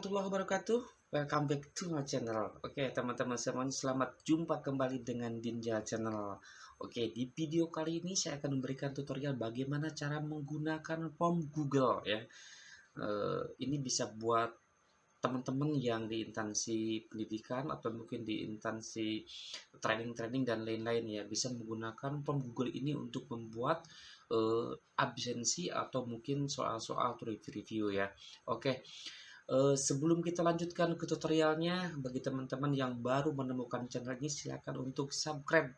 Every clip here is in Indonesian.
warahmatullahi wabarakatuh. Welcome back to my channel. Oke, teman-teman semuanya, selamat jumpa kembali dengan Dinja Channel. Oke, di video kali ini saya akan memberikan tutorial bagaimana cara menggunakan form Google ya. Ini bisa buat teman-teman yang di instansi pendidikan atau mungkin di instansi training dan lain-lain ya, bisa menggunakan form Google ini untuk membuat absensi atau mungkin soal-soal review ya. Oke. Sebelum kita lanjutkan ke tutorialnya, bagi teman-teman yang baru menemukan channel ini, silakan untuk subscribe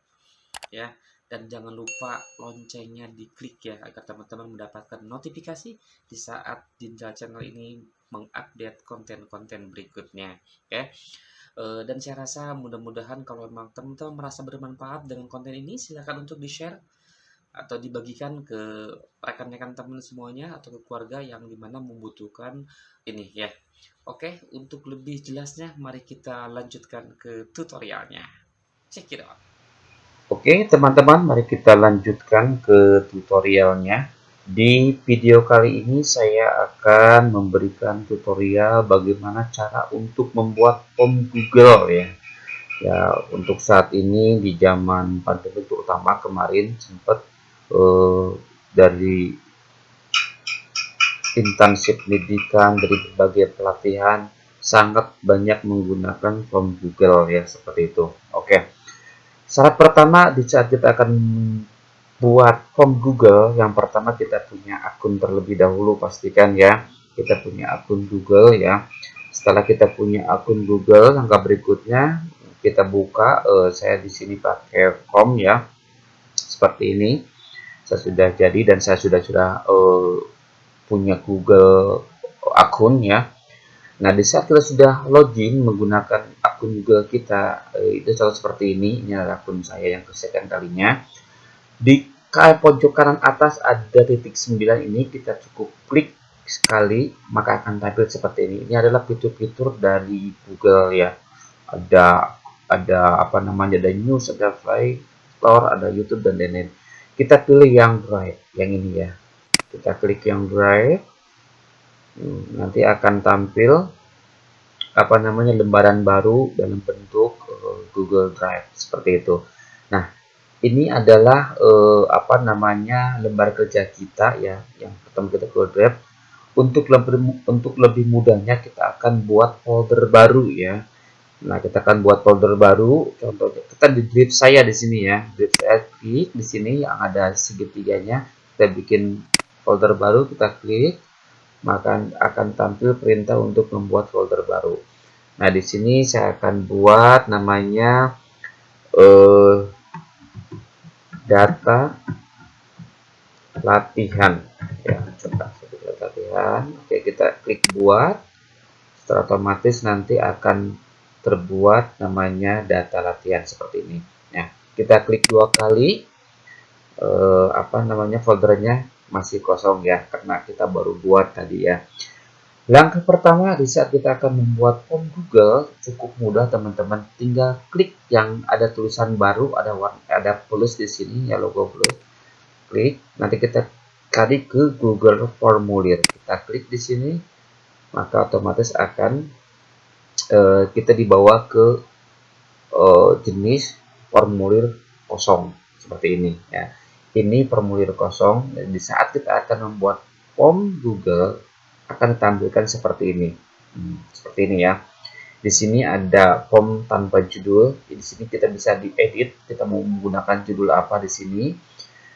ya, dan jangan lupa loncengnya diklik ya, agar teman-teman mendapatkan notifikasi di saat Dinja Channel ini mengupdate konten-konten berikutnya. Oke. Dan saya rasa mudah-mudahan kalau memang teman-teman merasa bermanfaat dengan konten ini, silakan untuk di-share atau dibagikan ke rekan-rekan teman semuanya atau ke keluarga yang dimana membutuhkan ini ya. Oke, untuk lebih jelasnya mari kita lanjutkan ke tutorialnya. Check it out. Oke teman-teman, mari kita lanjutkan ke tutorialnya. Di video kali ini saya akan memberikan tutorial bagaimana cara untuk membuat form Google ya. Ya, untuk saat ini di zaman pandemi terutama kemarin sempat dari instansi pendidikan, dari berbagai pelatihan sangat banyak menggunakan form Google ya, seperti itu. Oke. Syarat pertama di saat kita akan buat form Google, yang pertama kita punya akun terlebih dahulu, pastikan ya kita punya akun Google ya. Setelah kita punya akun Google, langkah berikutnya kita buka, saya di sini pakai Chrome ya, seperti ini. Saya sudah jadi dan saya sudah punya Google akun ya. Nah, di saat kita sudah login menggunakan akun Google kita, itu contoh seperti ini. Ini adalah akun saya yang kesekian kalinya. Di pojok kanan atas ada titik 9 ini, kita cukup klik sekali maka akan tampil seperti ini. Ini adalah fitur-fitur dari Google ya. Ada apa namanya, ada news, ada Play Store, ada YouTube dan lain-lain. Kita pilih yang Drive, yang ini ya. Kita klik yang Drive. Nanti akan tampil apa namanya, lembaran baru dalam bentuk Google Drive seperti itu. Nah, ini adalah apa namanya, lembar kerja kita ya, yang pertama kita Google Drive. Untuk lebih mudahnya kita akan buat folder baru ya. Nah, kita akan buat folder baru. Contohnya kita di drive saya di sini ya. Drive saya, klik di sini yang ada segitiganya. Kita bikin folder baru, kita klik, maka akan tampil perintah untuk membuat folder baru. Nah, di sini saya akan buat namanya data latihan ya. Coba data latihan. Oke, kita klik buat. Secara otomatis nanti akan terbuat namanya data latihan seperti ini ya. Kita klik 2 kali, apa namanya, foldernya masih kosong ya, karena kita baru buat tadi ya. Langkah pertama di saat kita akan membuat form Google cukup mudah teman-teman, tinggal klik yang ada tulisan baru, ada plus di sini ya, logo plus. Klik, nanti kita cari ke Google Formulir. Kita klik di sini, maka otomatis akan kita dibawa ke jenis formulir kosong seperti ini ya. Ini formulir kosong. Di saat kita akan membuat form Google akan ditampilkan seperti ini. Seperti ini ya. Di sini ada form tanpa judul. Di sini kita bisa diedit. Kita mau menggunakan judul apa di sini.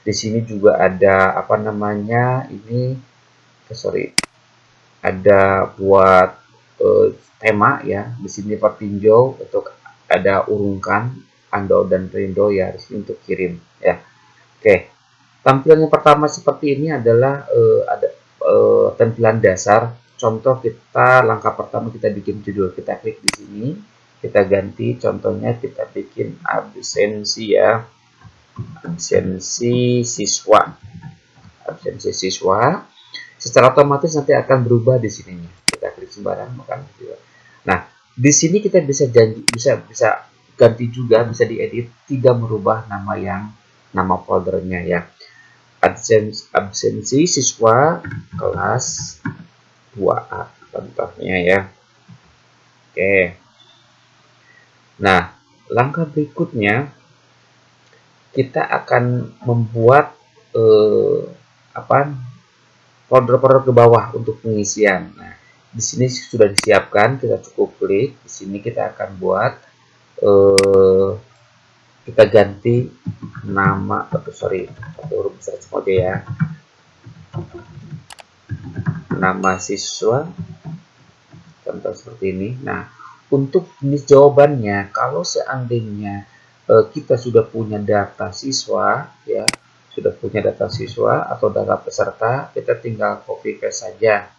Di sini juga ada apa namanya, ini ada buat tema ya. Di sini pertinjau untuk ada urungkan, ando dan perindo ya, di sini untuk kirim ya. Oke. Tampilan yang pertama seperti ini adalah ada tampilan dasar. Contoh kita, langkah pertama kita bikin judul, kita klik di sini, kita ganti, contohnya kita bikin absensi ya, absensi siswa, absensi siswa. Secara otomatis nanti akan berubah di sininya. Kita klik sembarang makan. Nah, di sini kita bisa ganti juga, bisa diedit, tidak merubah nama foldernya ya. Absensi siswa kelas 2A contohnya ya. Oke. Nah, langkah berikutnya kita akan membuat apa, folder-folder ke bawah untuk pengisian. Nah, di sini sudah disiapkan, kita cukup klik. Di sini kita akan buat kita ganti nama, huruf besar semua aja ya. Nama siswa, contoh seperti ini. Nah, untuk jenis jawabannya, kalau seandainya kita sudah punya data siswa, ya, sudah punya data siswa atau data peserta, kita tinggal copy paste saja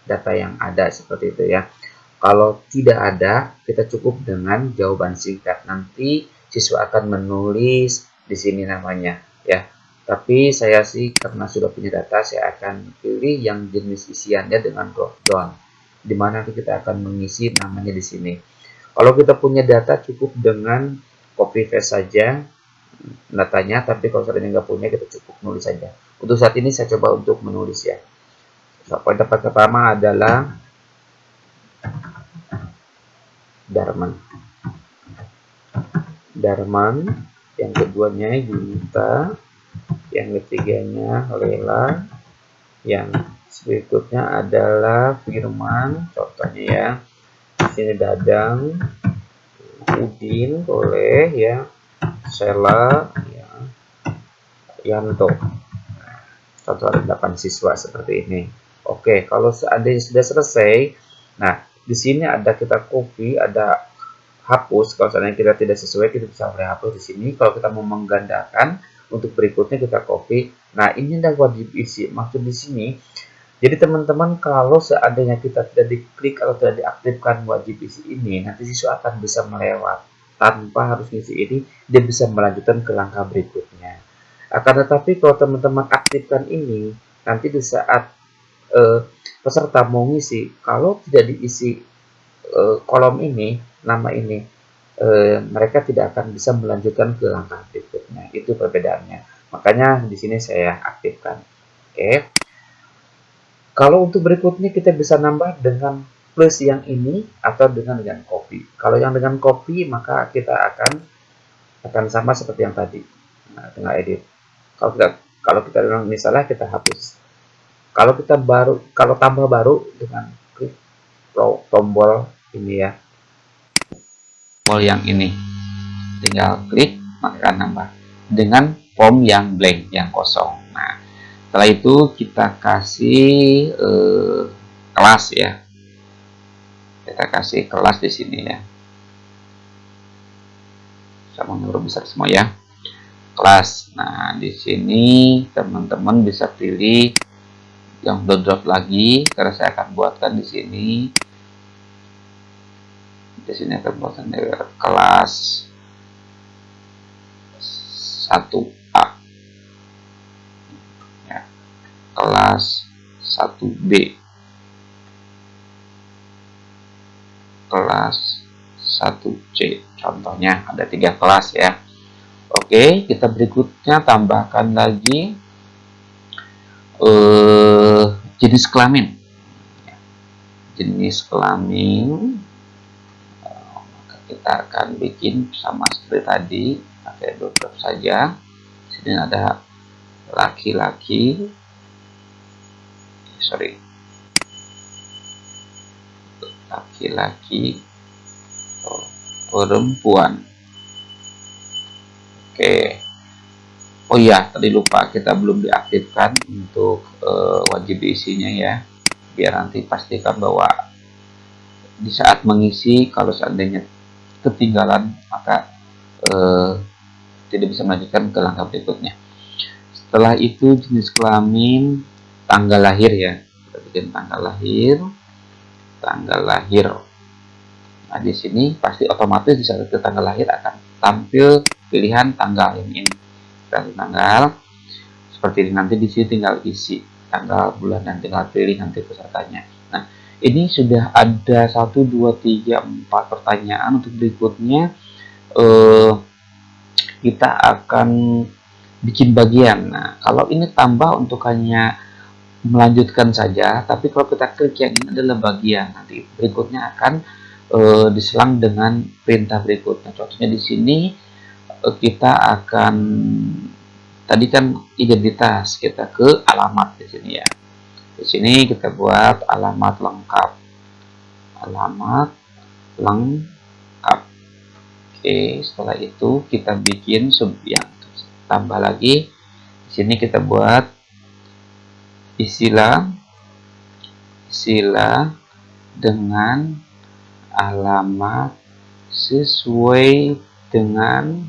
data yang ada seperti itu ya. Kalau tidak ada, kita cukup dengan jawaban singkat. Nanti siswa akan menulis di sini namanya ya. Tapi saya sih karena sudah punya data, saya akan pilih yang jenis isiannya dengan drop down, di mana kita akan mengisi namanya di sini. Kalau kita punya data, cukup dengan copy paste saja datanya. Tapi kalau seandainya nggak punya, kita cukup nulis saja. Untuk saat ini saya coba untuk menulis ya. Poin pertama adalah Darman, yang keduanya Yunita, yang ketiganya Lela, yang berikutnya adalah Firman, contohnya ya. Di sini Dadang, Udin boleh ya, Sela, ya, Yanto. Contoh ada 8 siswa seperti ini. Oke, kalau seandainya sudah selesai, nah di sini ada kita copy, ada hapus. Kalau seandainya kita tidak sesuai, kita bisa hapus di sini. Kalau kita mau menggandakan untuk berikutnya, kita copy. Nah, ini adalah wajib isi. Maksud di sini, jadi teman-teman, kalau seandainya kita tidak diklik atau tidak diaktifkan wajib isi ini, nanti siswa akan bisa melewat tanpa harus ngisi ini. Dia bisa melanjutkan ke langkah berikutnya. Akan tetapi kalau teman-teman aktifkan ini, nanti di saat peserta mau ngisi, kalau tidak diisi kolom ini, nama ini, mereka tidak akan bisa melanjutkan ke langkah berikutnya. Itu perbedaannya. Makanya di sini saya aktifkan. Oke. Kalau untuk berikutnya kita bisa nambah dengan plus yang ini atau dengan copy. Kalau yang dengan copy, maka kita akan sama seperti yang tadi. Nah, tinggal edit. Kalau kita misalnya kita hapus. Kalau tambah baru dengan klik tombol ini ya, tombol yang ini, tinggal klik maka akan nambah dengan form yang blank, yang kosong. Nah, setelah itu kita kasih kelas ya, kita kasih kelas di sini ya, sama huruf besar semua ya, kelas. Nah, di sini teman-teman bisa pilih yang drop lagi, karena saya akan buatkan di sini. Di sini akan buatkan kelas 1A, ya, kelas 1B, kelas 1C. Contohnya ada 3 kelas ya. Oke, kita berikutnya tambahkan lagi jenis kelamin. Jenis kelamin, maka kita akan bikin sama seperti tadi, pakai drop saja. Sini ada laki-laki, laki-laki, perempuan. Oke. Oh iya, tadi lupa, kita belum diaktifkan untuk wajib isinya ya. Biar nanti pastikan bahwa di saat mengisi, kalau seandainya ketinggalan, maka tidak bisa melanjutkan ke langkah berikutnya. Setelah itu jenis kelamin, tanggal lahir ya. Kita bikin tanggal lahir. Nah, di sini pasti otomatis di saat ke tanggal lahir akan tampil pilihan tanggal yang ini. Tanggal seperti ini, nanti di sini tinggal isi tanggal, bulan, dan tinggal pilih nanti pesertanya. Nah, ini sudah ada 1, 2, 3, 4 pertanyaan. Untuk berikutnya kita akan bikin bagian. Nah, kalau ini tambah untuk hanya melanjutkan saja, tapi kalau kita klik yang ini adalah bagian, nanti berikutnya akan diselang dengan perintah berikutnya. Contohnya di sini kita akan, tadi kan identitas, kita ke alamat di sini ya. Di sini kita buat alamat lengkap. Alamat lengkap. Oke, setelah itu kita bikin sub yang tambah lagi. Di sini kita buat istilah dengan alamat sesuai dengan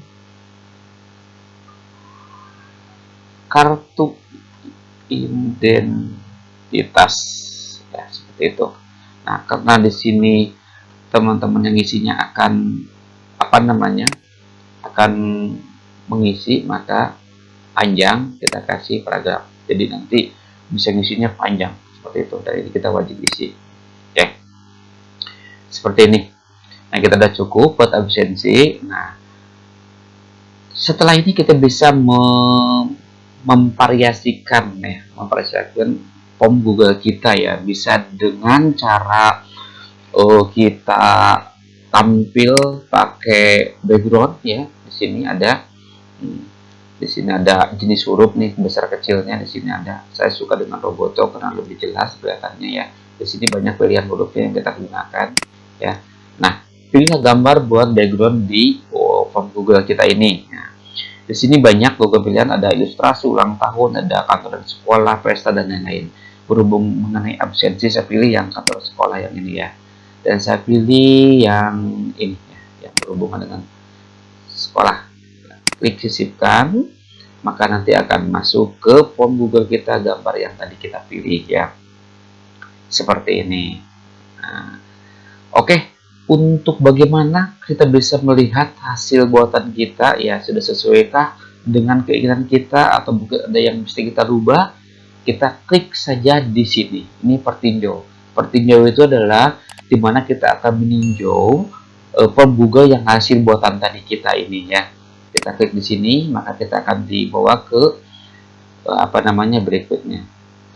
kartu identitas ya, seperti itu. Nah, karena di sini teman-teman yang isinya akan akan mengisi, maka panjang kita kasih paragraf. Jadi nanti bisa ngisinya panjang seperti itu. Dari ini kita wajib isi. Oke. Seperti ini. Nah, kita udah cukup buat absensi. Nah, setelah ini kita bisa memvariasikan form Google kita ya. Bisa dengan cara kita tampil pakai background ya. Di sini ada jenis huruf nih, besar kecilnya. Di sini ada. Saya suka dengan Roboto karena lebih jelas kelihatannya ya. Di sini banyak pilihan hurufnya yang kita gunakan ya. Nah, pilihlah gambar buat background di form Google kita ini. Nah, di sini banyak logo pilihan, ada ilustrasi ulang tahun, ada kantor dan sekolah, pesta dan lain-lain. Berhubung mengenai absensi, saya pilih yang kantor sekolah yang ini ya. Dan saya pilih yang ini ya, yang berhubungan dengan sekolah. Klik sisipkan, maka nanti akan masuk ke form Google kita gambar yang tadi kita pilih ya. Seperti ini. Nah, oke, untuk bagaimana kita bisa melihat hasil buatan kita ya, sudah sesuaikah dengan keinginan kita atau mungkin ada yang mesti kita rubah, kita klik saja di sini. Ini pertinjau. Pertinjau itu adalah dimana kita akan meninjau form Google yang hasil buatan tadi kita ini ya. Kita klik di sini, maka kita akan dibawa ke berikutnya.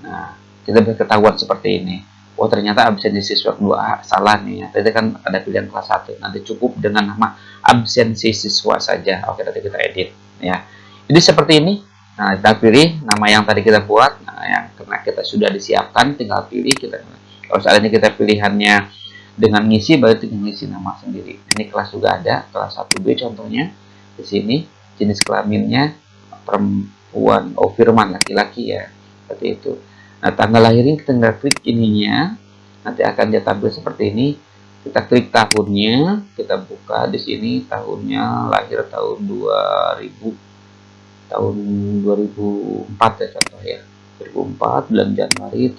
Nah, kita bisa ketahuan seperti ini. Oh, ternyata absensi siswa 2A salah nih ya. Tadi kan ada pilihan kelas 1. Nanti cukup dengan nama absensi siswa saja. Oke, nanti kita edit ya. Jadi seperti ini. Nah, kita pilih nama yang tadi kita buat. Nah, yang karena kita sudah disiapkan, tinggal pilih kita. Kalau seandainya kita pilihannya dengan ngisi, berarti mengisi nama sendiri. Ini kelas juga ada, kelas 1B contohnya. Di sini jenis kelaminnya perempuan, Firman, laki-laki ya, seperti itu. Nah, tanggal lahirnya kita tinggal klik ininya, nanti akan dia tampil seperti ini. Kita klik tahunnya, kita buka di sini tahunnya, lahir tahun 2004 ya contoh ya, 2004 bulan Januari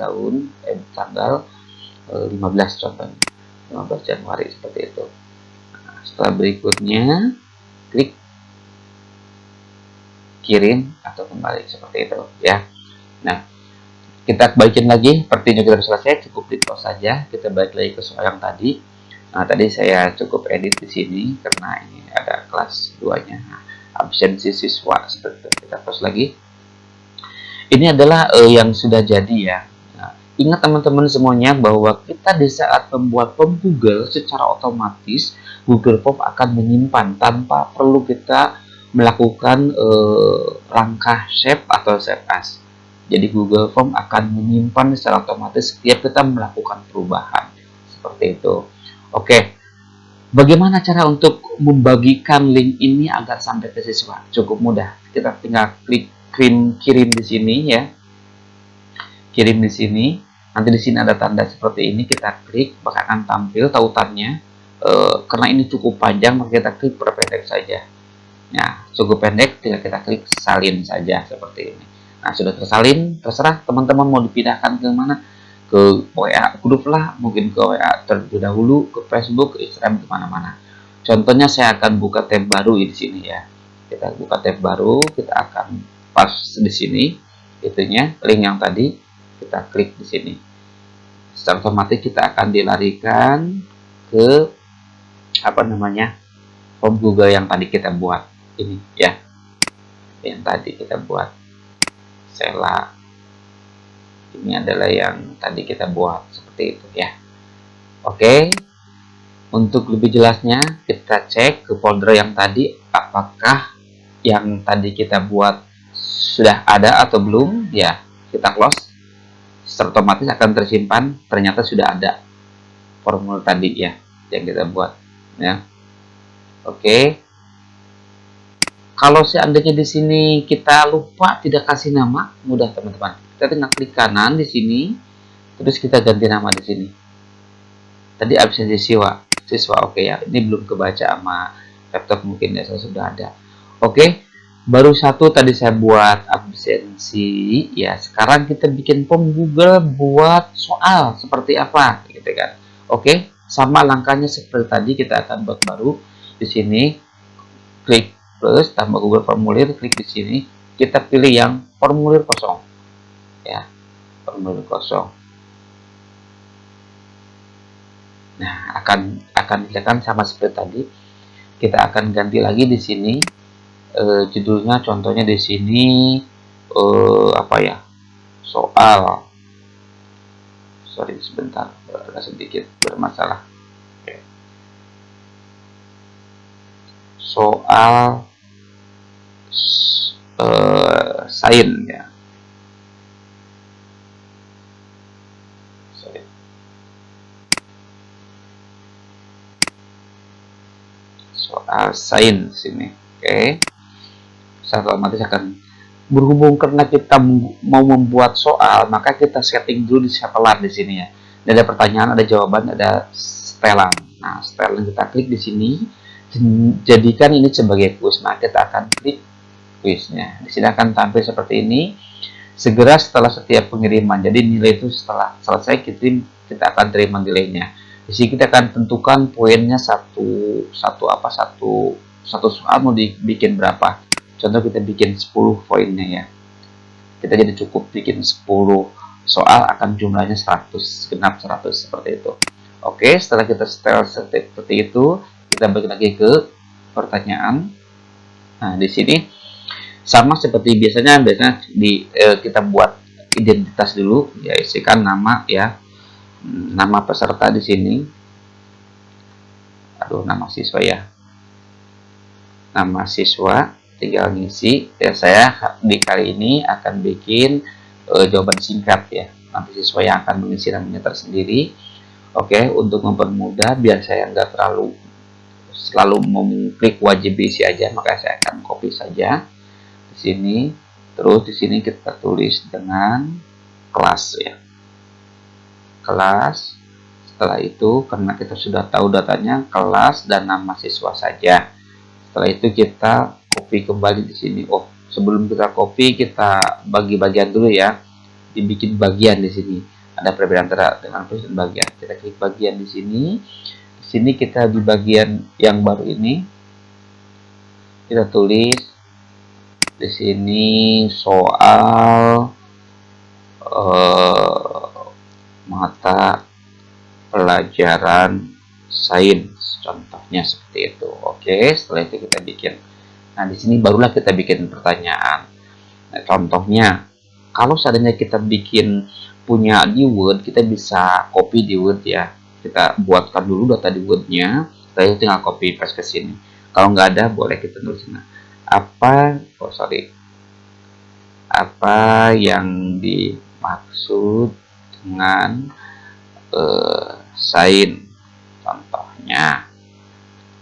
tanggal 15 contohnya, 15 Januari seperti itu. Nah, setelah berikutnya klik kirim atau kembali seperti itu ya. Nah, kita balikin lagi, pertinjau kita sudah selesai, cukup di close saja. Kita balik lagi ke soal yang tadi. Nah, tadi saya cukup edit di sini karena ini ada kelas 2-nya. Nah, absensi siswa seperti itu. Kita close lagi. Ini adalah yang sudah jadi ya. Nah, ingat teman-teman semuanya bahwa kita di saat membuat form Google secara otomatis Google Form akan menyimpan tanpa perlu kita melakukan langkah save atau save as. Jadi Google Form akan menyimpan secara otomatis setiap kita melakukan perubahan. Seperti itu. Oke. Bagaimana cara untuk membagikan link ini agar sampai ke siswa? Cukup mudah. Kita tinggal klik kirim di sini ya. Kirim di sini. Nanti di sini ada tanda seperti ini, kita klik, maka akan tampil tautannya. Karena ini cukup panjang, maka kita klik perpendek saja. Nah, cukup pendek, tinggal kita klik salin saja seperti ini. Nah, sudah tersalin, terserah teman-teman mau dipindahkan ke mana, ke WA grup lah, mungkin ke WA terlebih dahulu, ke Facebook, ke Instagram, kemana-mana. Contohnya saya akan buka tab baru di sini ya. Kita buka tab baru, kita akan paste di sini, itunya link yang tadi, kita klik di sini. Secara otomatis kita akan dilarikan ke form Google yang tadi kita buat. Ini ya, yang tadi kita buat Sela, ini adalah yang tadi kita buat seperti itu ya. Oke, Untuk lebih jelasnya, kita cek ke folder yang tadi, apakah yang tadi kita buat sudah ada atau belum. Ya, kita close, secara otomatis akan tersimpan, ternyata sudah ada formulir tadi ya yang kita buat ya. Oke, kalau seandainya di sini kita lupa tidak kasih nama, mudah teman-teman, kita tinggal klik kanan di sini, terus kita ganti nama di sini. Tadi absensi siswa oke ya, ini belum kebaca sama laptop, mungkin ya saya sudah ada. Oke, baru satu tadi saya buat absensi ya. Sekarang kita bikin form Google buat soal seperti apa gitu kan. Oke, sama langkahnya seperti tadi, kita akan buat baru di sini, klik plus tambah Google formulir, klik di sini, kita pilih yang formulir kosong ya, formulir kosong. Nah, akan dilihat sama seperti tadi. Kita akan ganti lagi di sini, judulnya contohnya di sini apa ya, soal, sorry sebentar, agak sedikit bermasalah. Oke. Soal sains ya, sorry. Soal sains ini. Oke, secara otomatis akan berhubung karena kita mau membuat soal, maka kita setting dulu di setelan di sini ya. Dan ada pertanyaan, ada jawaban, ada setelan. Nah, setelan kita klik di sini, jadikan ini sebagai kuis. Nah, kita akan klik kuisnya. Di sini akan tampil seperti ini. Segera setelah setiap pengiriman. Jadi nilai itu setelah selesai kirim, kita akan terima nilainya. Di sini kita akan tentukan poinnya satu soal mau dibikin berapa. Contoh kita bikin 10 poinnya ya. Kita jadi cukup bikin 10 soal, akan jumlahnya 100, genap 100 seperti itu. Oke, setelah kita setel seperti itu, kita balik lagi ke pertanyaan. Nah, di sini sama seperti biasanya kita buat identitas dulu ya, isikan nama ya, nama peserta di sini, nama siswa ya, nama siswa, tinggal ngisi ya. Saya di kali ini akan bikin jawaban singkat ya, nanti siswa yang akan mengisi namanya tersendiri. Oke, untuk mempermudah biar saya nggak selalu mengklik wajib isi aja, maka saya akan copy saja di sini. Terus di sini kita tulis dengan kelas ya, kelas. Setelah itu karena kita sudah tahu datanya, kelas dan nama siswa saja. Setelah itu kita copy kembali di sini. Oh, sebelum kita copy, kita bagi bagian dulu ya, dibikin bagian di sini. Ada perbedaan antara dengan tulis dan bagian. Kita klik bagian di sini. Di sini kita di bagian yang baru ini, kita tulis di sini soal mata pelajaran sains, contohnya seperti itu. Oke, setelah itu kita bikin. Nah, di sini barulah kita bikin pertanyaan. Nah, contohnya, kalau seandainya kita bikin punya di Word, kita bisa copy di Word ya. Kita buatkan dulu data di Word-nya, setelah itu tinggal copy paste ke sini. Kalau nggak ada, boleh kita tulis. Nah, apa yang dimaksud dengan sains, contohnya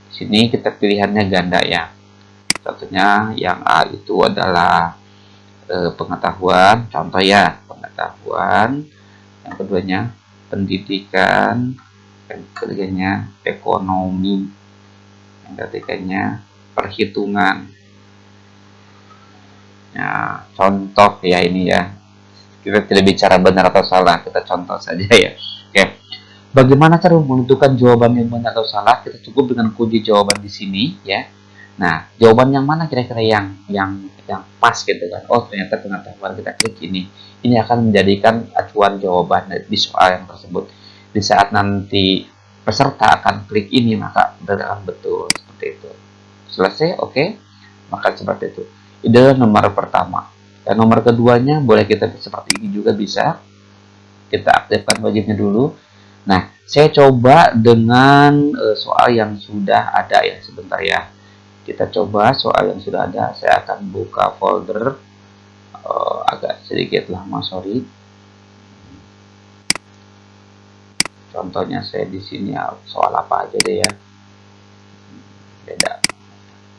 di sini kita pilihannya ganda ya. Contohnya yang A itu adalah pengetahuan, contoh ya, pengetahuan. Yang keduanya pendidikan, yang ketiganya ekonomi, yang ketiganya perhitungan. Nah, contoh ya ini ya, kita tidak bicara benar atau salah, kita contoh saja ya. Oke, bagaimana cara menentukan jawaban yang benar atau salah? Kita cukup dengan kunci jawaban di sini ya. Nah, jawaban yang mana kira-kira yang pas gitu kan? Oh, ternyata pengetahuan, kita klik ini. Ini akan menjadikan acuan jawaban di soal yang tersebut. Di saat nanti peserta akan klik ini, maka benar betul seperti itu. Selesai, oke? Maka seperti itu. Ini adalah nomor pertama. Dan nomor keduanya boleh kita seperti ini juga bisa. Kita aktifkan wajibnya dulu. Nah, saya coba dengan soal yang sudah ada ya, sebentar ya. Kita coba soal yang sudah ada. Saya akan buka folder, agak sedikit lama, sorry. Contohnya saya di sini ya, soal apa aja deh ya. Beda.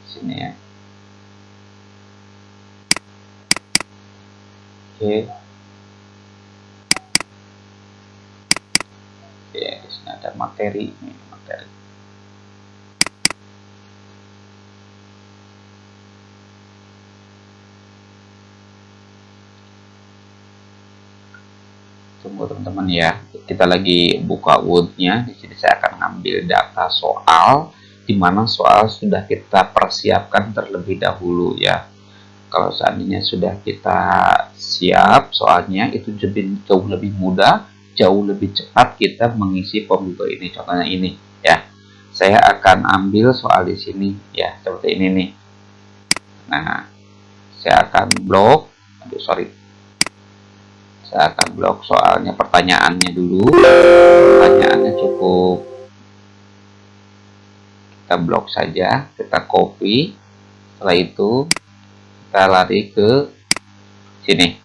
Sini ya. Oke. Ya, di sini ada materi nih, materi. Tunggu teman-teman ya. Kita lagi buka Word-nya. Di sini saya akan ngambil data soal, di mana soal sudah kita persiapkan terlebih dahulu ya. Kalau seandainya sudah kita siap soalnya, itu jauh lebih mudah, jauh lebih cepat kita mengisi form Google ini. Contohnya ini ya. Saya akan ambil soal di sini ya, seperti ini nih. Nah, saya akan blok. Aduh, sorry. Saya akan blok soalnya, pertanyaannya dulu. Pertanyaannya cukup kita blok saja, kita copy. Setelah itu kita lari ke sini.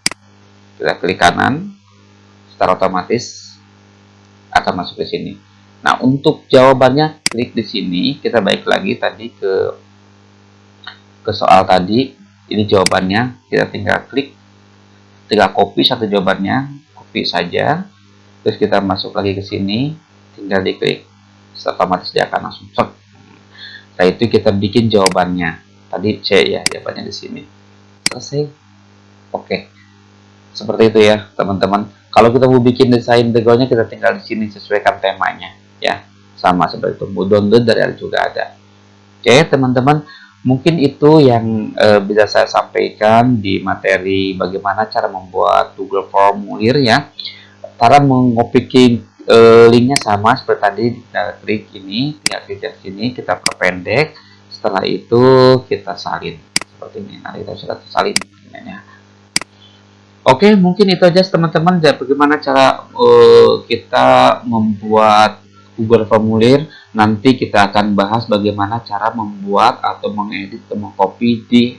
Kita klik kanan, secara otomatis akan masuk ke sini. Nah, untuk jawabannya klik di sini. Kita balik lagi tadi ke soal tadi. Ini jawabannya, kita tinggal klik, tinggal copy satu jawabannya, copy saja. Terus kita masuk lagi ke sini, tinggal diklik, otomatis dia akan langsung set. Setelah itu kita bikin jawabannya. Tadi C ya, jawabannya di sini. Selesai. Oke. Seperti itu ya, teman-teman. Kalau kita mau bikin desain backgroundnya, kita tinggal di sini sesuaikan temanya ya. Sama seperti itu. Mau download dari juga ada. Oke, teman-teman. Mungkin itu yang bisa saya sampaikan di materi bagaimana cara membuat Google Formulir ya. Cara mengopi linknya sama seperti tadi, kita klik ini, tinggal klik di sini, kita perpendek. Setelah itu kita salin seperti ini. Nah, kita sudah salin ya. Oke, mungkin itu aja teman-teman. Bagaimana cara kita membuat Google Formulir. Nanti kita akan bahas bagaimana cara membuat atau mengedit atau mengcopy di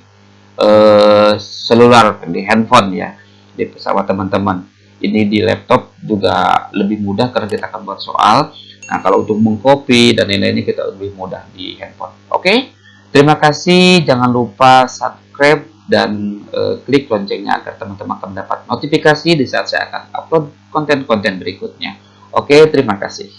seluler, di handphone ya, di pesawat teman-teman. Ini di laptop juga lebih mudah karena kita akan buat soal. Nah, kalau untuk mengcopy dan lain-lainnya kita lebih mudah di handphone. Oke, terima kasih. Jangan lupa subscribe dan klik loncengnya agar teman-teman akan mendapat notifikasi di saat saya akan upload konten-konten berikutnya. Oke, terima kasih.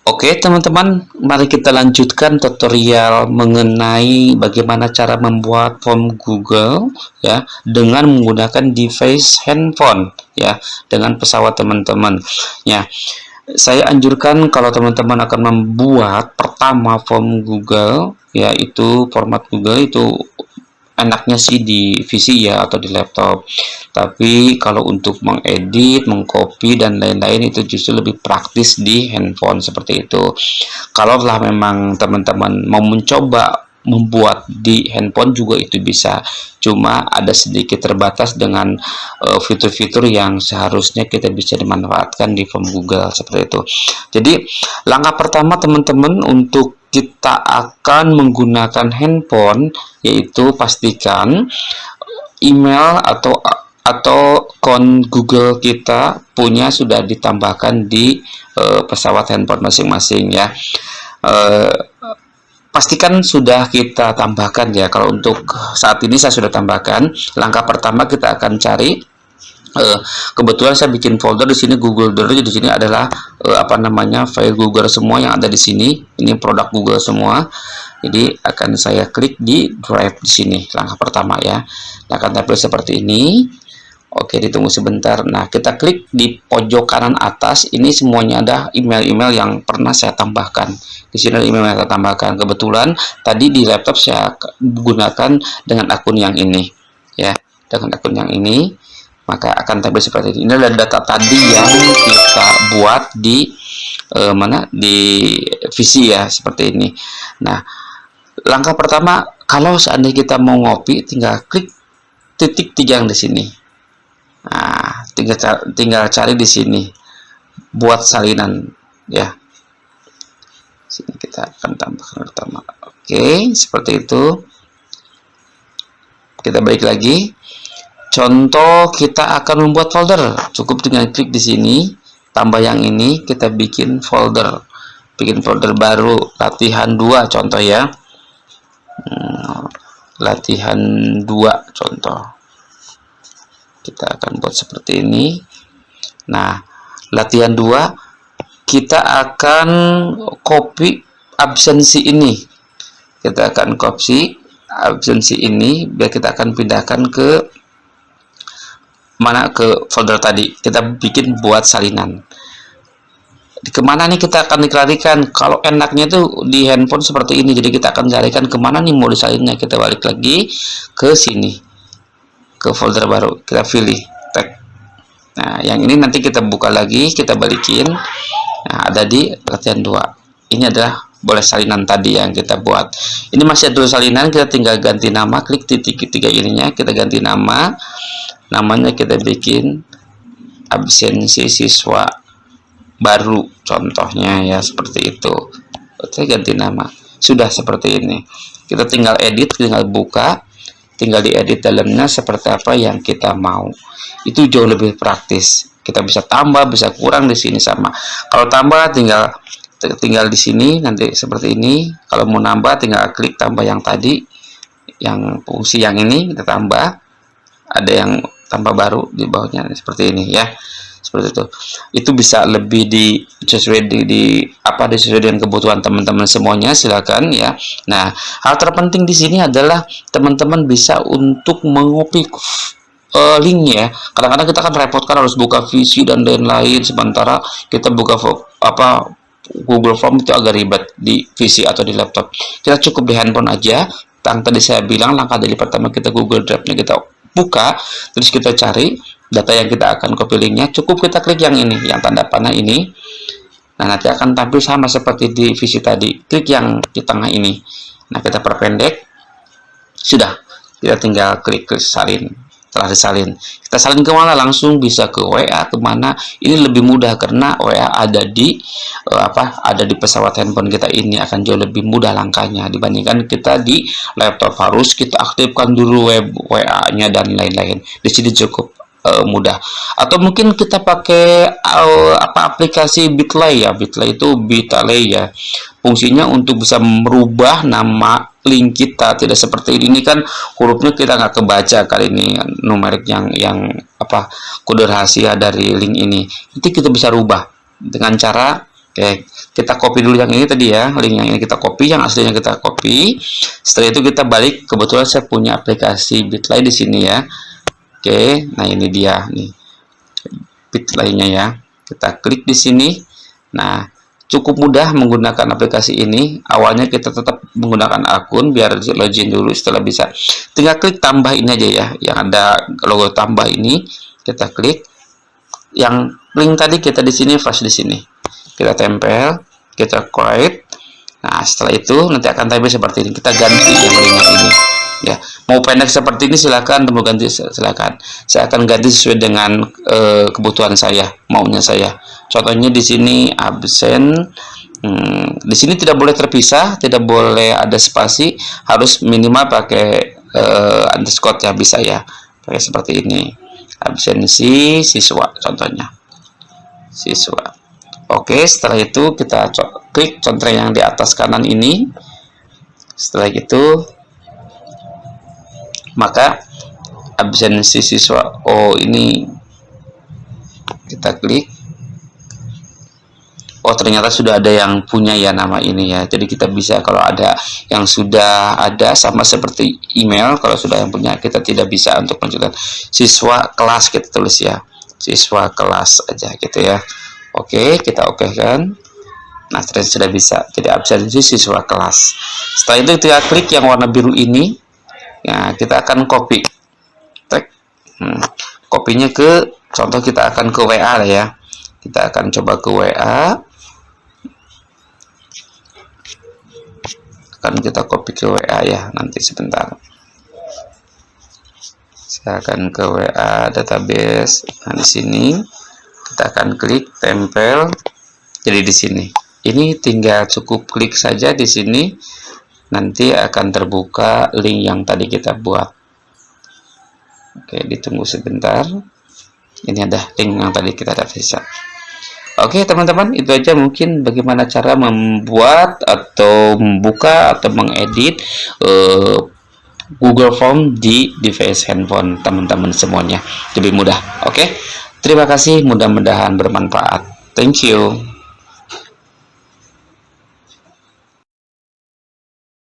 Oke teman-teman, mari kita lanjutkan tutorial mengenai bagaimana cara membuat form Google ya dengan menggunakan device handphone ya, dengan pesawat teman-teman ya. Saya anjurkan kalau teman-teman akan membuat pertama form Google, yaitu format Google itu enaknya sih di PC ya atau di laptop. Tapi kalau untuk mengedit, mengcopy dan lain-lain itu justru lebih praktis di handphone seperti itu. Kalau lah memang teman-teman mau mencoba membuat di handphone juga itu bisa, cuma ada sedikit terbatas dengan fitur-fitur yang seharusnya kita bisa dimanfaatkan di form Google seperti itu. Jadi langkah pertama teman-teman untuk kita akan menggunakan handphone, yaitu pastikan email atau akun Google kita punya sudah ditambahkan di pesawat handphone masing-masing ya. Pastikan sudah kita tambahkan ya. Kalau untuk saat ini saya sudah tambahkan. Langkah pertama kita akan cari. Kebetulan saya bikin folder di sini Google Drive. Di sini adalah file Google semua yang ada di sini. Ini produk Google semua. Jadi akan saya klik di Drive di sini. Langkah pertama ya. Nah, akan tampil seperti ini. Oke, ditunggu sebentar. Nah, kita klik di pojok kanan atas. Ini semuanya ada email-email yang pernah saya tambahkan. Di sini ada email yang saya tambahkan. Kebetulan tadi di laptop saya gunakan dengan akun yang ini, ya, dengan akun yang ini, maka akan tampil seperti ini. Ini adalah data tadi yang kita buat di di PC ya, seperti ini. Nah, langkah pertama, kalau seandainya kita mau ngopi, tinggal klik titik 3 yang di sini. Nah, tinggal cari di sini buat salinan ya. Sini kita akan tambahkan pertama. Oke, seperti itu. Kita balik lagi. Contoh, kita akan membuat folder. Cukup dengan klik di sini, tambah yang ini, kita bikin folder. Bikin folder baru, latihan 2 contoh ya. Latihan 2 contoh. Kita akan buat seperti ini. Nah, latihan 2, kita akan copy absensi ini. Kita akan copy absensi ini, biar kita akan pindahkan ke mana, ke folder tadi. Kita bikin buat salinan. Kemana nih kita akan dikalikan? Kalau enaknya tuh di handphone seperti ini, jadi kita akan carikan kemana nih mau disalinnya. Kita balik lagi ke sini, ke folder baru, kita pilih tag. Nah, yang ini nanti kita buka lagi, kita balikin. Nah, ada di latihan 2. Ini adalah boleh salinan tadi yang kita buat. Ini masih ada salinan, kita tinggal ganti nama, klik titik ketiga ininya, kita ganti nama. Namanya kita bikin absensi siswa baru contohnya ya, seperti itu. Oke, ganti nama. Sudah seperti ini. Kita tinggal edit, tinggal buka, tinggal diedit dalamnya seperti apa yang kita mau. Itu jauh lebih praktis. Kita bisa tambah, bisa kurang di sini sama. Kalau tambah tinggal di sini nanti seperti ini. Kalau mau nambah tinggal klik tambah yang tadi, yang fungsi yang ini kita tambah. Ada yang tambah baru di bawahnya seperti ini ya. Seperti itu bisa lebih disesuaikan disesuaikan dengan kebutuhan teman-teman semuanya, silakan ya. Nah, hal terpenting di sini adalah teman-teman bisa untuk mengopi link ya. Kadang-kadang kita kan repotkan harus buka VC dan lain-lain, sementara kita buka Google Form itu agak ribet di PC atau di laptop. Kita cukup di handphone aja. Yang tadi saya bilang, langkah dari pertama kita Google Drive-nya kita buka, terus kita cari data yang kita akan copy linknya. Cukup kita klik yang ini, yang tanda panah ini. Nah, nanti akan tampil sama seperti di visi tadi. Klik yang di tengah ini. Nah, kita perpendek. Sudah. Kita tinggal klik salin. Setelah disalin, kita salin ke mana? Langsung bisa ke WA, kemana? Ini lebih mudah karena WA ada di ada di pesawat handphone kita. Ini akan jauh lebih mudah langkahnya dibandingkan kita di laptop. Harus kita aktifkan dulu WA-nya dan lain-lain. Di sini cukup mudah. Atau mungkin kita pakai aplikasi Bitly ya. Bitly itu Bitly ya. Fungsinya untuk bisa merubah nama link kita, tidak seperti ini kan hurufnya kita nggak kebaca kali ini, numerik yang kode rahasia dari link ini. Nanti kita bisa rubah dengan cara kita copy dulu yang ini tadi ya, link yang ini kita copy, yang aslinya kita copy. Setelah itu kita balik, kebetulan saya punya aplikasi Bitly di sini ya. Oke, nah ini dia nih Bitly-nya ya. Kita klik di sini. Nah, cukup mudah menggunakan aplikasi ini. Awalnya kita tetap menggunakan akun biar login dulu. Setelah bisa, tinggal klik tambah ini aja ya, yang ada logo tambah ini. Kita klik yang link tadi, kita di sini flash di sini. Kita tempel, kita create. Nah, setelah itu nanti akan tampil seperti ini. Kita ganti yang linknya ini. Ya, mau pendek seperti ini silakan, mau ganti silakan. Saya akan ganti sesuai dengan kebutuhan saya, maunya saya. Contohnya di sini absen. Di sini tidak boleh terpisah, tidak boleh ada spasi, harus minimal pakai underscore ya, bisa ya. Pakai seperti ini. Absensi siswa contohnya. Siswa. Oke, setelah itu kita klik contoh yang di atas kanan ini. Setelah itu maka absensi siswa, ini kita klik. Oh, ternyata sudah ada yang punya ya nama ini ya. Jadi kita bisa, kalau ada yang sudah ada sama seperti email, kalau sudah yang punya, kita tidak bisa untuk menunjukkan siswa kelas, kita tulis ya siswa kelas aja gitu ya. Oke, kita oke kan. Nah, ternyata sudah bisa. Jadi absensi siswa kelas. Setelah itu kita klik yang warna biru ini. Ya, kita akan copy. Kopinya ke, contoh kita akan ke WA lah ya. Kita akan coba ke WA. Akan kita copy ke WA ya, nanti sebentar. Saya akan ke WA database. Nah, di sini kita akan klik tempel. Jadi di sini. Ini tinggal cukup klik saja di sini. Nanti akan terbuka link yang tadi kita buat. Oke, ditunggu sebentar. Ini ada link yang tadi kita bisa. Oke, teman-teman, itu aja mungkin bagaimana cara membuat atau membuka atau mengedit Google Form di device handphone teman-teman semuanya. Lebih mudah. Oke. Terima kasih, mudah-mudahan bermanfaat. Thank you.